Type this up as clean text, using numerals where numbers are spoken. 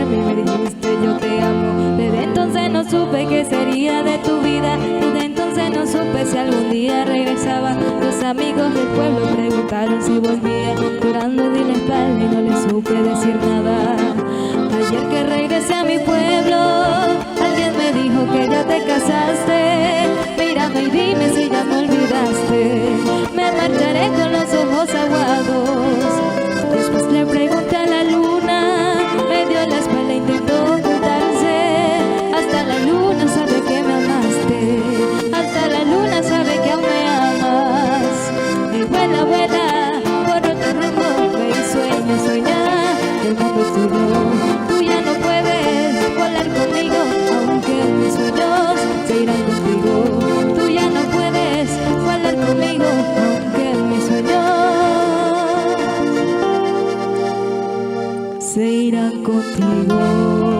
mirarme me dijiste yo te amo. Desde entonces no supe qué sería de tu vida. Desde entonces no supe si algún día regresaba. Los amigos del pueblo preguntaron si volvía. Llorando di la espalda y no le supe decir nada. Ayer que regresé a mi pueblo, alguien me dijo que ya te casaste. Mírame y dime si ya me olvidaste. Me marcharé con los ojos aguados. Después le pregunté a la luna, me dio la espalda e intentó ocultarse. Hasta la luna sabe que me amaste, hasta la luna sabe que aún me amas. Y vuela, vuela por otro rumbo, ve y sueña, sueña, el mundo es tuyo. Tú ya no puedes volar conmigo, aunque mis sueños se irán contigo. Tú ya no puedes volar conmigo, aunque mis sueños se irán contigo.